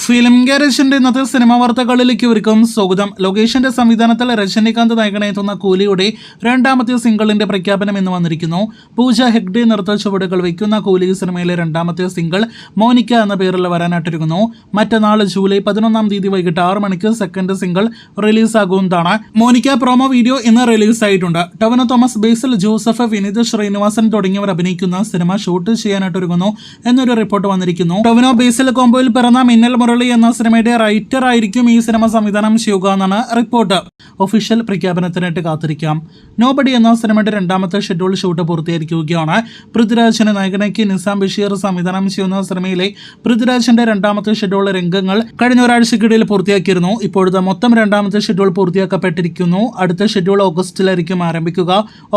Film ഗാരേജിന്റെ ഇന്നത്തെ cinema വാർത്തകളിലേക്ക് ഇവർക്കും സ്വാഗതം. ലൊക്കേഷന്റെ സംവിധാനത്തിൽ രജനികാന്ത് നായകനെത്തുന്ന കൂലിയുടെ രണ്ടാമത്തെ സിംഗിളിന്റെ പ്രഖ്യാപനം ഇന്ന് വന്നിരിക്കുന്നു. പൂജ ഹെഗ്ഡെ നൃത്ത ചുവടുകൾ വയ്ക്കുന്ന കൂലി സിനിമയിലെ രണ്ടാമത്തെ സിംഗിൾ മോനിക്ക എന്ന പേരിൽ വരാനായിട്ടിരിക്കുന്നു. മറ്റന്നാൾ ജൂലൈ 11 തീയതി വൈകിട്ട് 6 മണിക്ക് സെക്കൻഡ് സിംഗിൾ റിലീസാകുന്നതാണ്. മോനിക്ക പ്രൊമോ വീഡിയോ ഇന്ന് റിലീസായിട്ടുണ്ട്. ടൊവിനോ തോമസ്, ബേസിൽ ജോസഫ്, വിനീത് ശ്രീനിവാസൻ തുടങ്ങിയവർ അഭിനയിക്കുന്ന സിനിമ ഷൂട്ട് ചെയ്യാനായിട്ടൊരുങ്ങുന്നു എന്നൊരു റിപ്പോർട്ട് വന്നിരിക്കുന്നു. ടൊവിനോ ബേസിൽ കോംബോയിൽ പിറന്ന മിന്നൽ മുരളി എന്ന സിനിമയുടെ റൈറ്റർ ആയിരിക്കും ഈ സിനിമ സംവിധാനം ചെയ്യുക എന്നാണ് റിപ്പോർട്ട്. ഒഫീഷ്യൽ പ്രഖ്യാപനത്തിനായിട്ട് കാത്തിരിക്കാം. നോബഡി എന്ന സിനിമയുടെ രണ്ടാമത്തെ ഷെഡ്യൂൾ ഷൂട്ട് പൂർത്തിയായിരിക്കുകയാണ്. പൃഥ്വിരാജിനെ നായകനാക്കി നിസാം ബഷീർ സംവിധാനം ചെയ്യുന്ന സിനിമയിലെ പൃഥ്വിരാജിന്റെ രണ്ടാമത്തെ ഷെഡ്യൂൾ രംഗങ്ങൾ കഴിഞ്ഞ ഒരാഴ്ചക്കിടയിൽ പൂർത്തിയാക്കിയിരുന്നു. ഇപ്പോഴത്തെ മൊത്തം രണ്ടാമത്തെ ഷെഡ്യൂൾ പൂർത്തിയാക്കപ്പെട്ടിരിക്കുന്നു. അടുത്ത ഷെഡ്യൂൾ ഓഗസ്റ്റിലായിരിക്കും ആരംഭിക്കുക.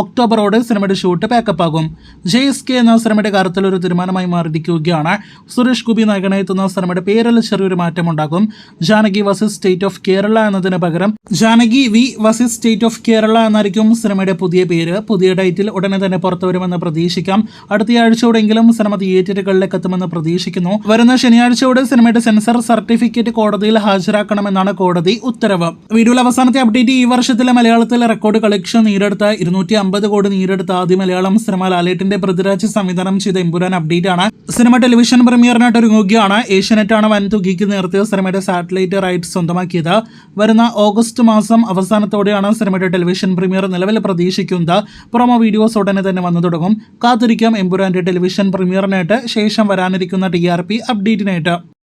ഒക്ടോബറോടെ സിനിമയുടെ ഷൂട്ട് പാക്കപ്പ് ആകും. JSK എന്ന സിനിമയുടെ കാര്യത്തിൽ ഒരു തീരുമാനമായി മാറിയിരിക്കുകയാണ്. സുരേഷ് ഗോപി നായകനെത്തുന്ന സിനിമയുടെ പേരിൽ ചെറിയൊരു മാറ്റമുണ്ടാകും. Janaki versus state of Kerala എന്നതിന് പകരം Janaki V versus state of Kerala എന്നായിരിക്കും സിനിമയുടെ പുതിയ പേര്. പുതിയ ടൈറ്റിൽ ഉടനെ തന്നെ പുറത്തു വരുമെന്ന് പ്രതീക്ഷിക്കാം. അടുത്ത ആഴ്ചയോടെങ്കിലും സിനിമ തിയേറ്ററുകളിലേക്ക് എത്തുമെന്ന് പ്രതീക്ഷിക്കുന്നു. വരുന്ന ശനിയാഴ്ചയോടെ സിനിമയുടെ സെൻസർ സർട്ടിഫിക്കറ്റ് കോടതിയിൽ ഹാജരാക്കണമെന്നാണ് കോടതി ഉത്തരവ്. വീഡിയോയിൽ അവസാനത്തെ അപ്ഡേറ്റ്, ഈ വർഷത്തിലെ മലയാളത്തിലെ റെക്കോർഡ് കളക്ഷൻ നേടിയെടുത്ത 250 കോടി നേടിയെടുത്ത ആദ്യ മലയാളം സിനിമ ലാലേട്ടിന്റെ പൃഥ്വിരാജ് സംവിധാനം ചെയ്ത എമ്പുരാൻ അപ്ഡേറ്റ് ആണ്. സിനിമ ടെലിവിഷൻ പ്രീമിയറിനായിട്ട് ഒരുങ്ങുകയാണ്. ഏഷ്യാനെറ്റ് ആണ് വൻതുകയ്ക്ക് നേരത്തെ സിനിമയുടെ സാറ്റലൈറ്റ് റൈറ്റ്സ് സ്വന്തമാക്കിയത്. വരുന്ന ഓഗസ്റ്റ് മാസം അവസാനത്തോടെയാണ് സിനിമയുടെ ടെലിവിഷൻ പ്രീമിയർ നിലവിൽ പ്രതീക്ഷിക്കുന്നത്. പ്രൊമോ വീഡിയോസ് ഉടനെ തന്നെ വന്നു തുടങ്ങും. കാത്തിരിക്കാം എമ്പുരാന്റെ ടെലിവിഷൻ പ്രീമിയറിനായിട്ട് ശേഷം വരാനിരിക്കുന്ന TRP അപ്ഡേറ്റിനായിട്ട്.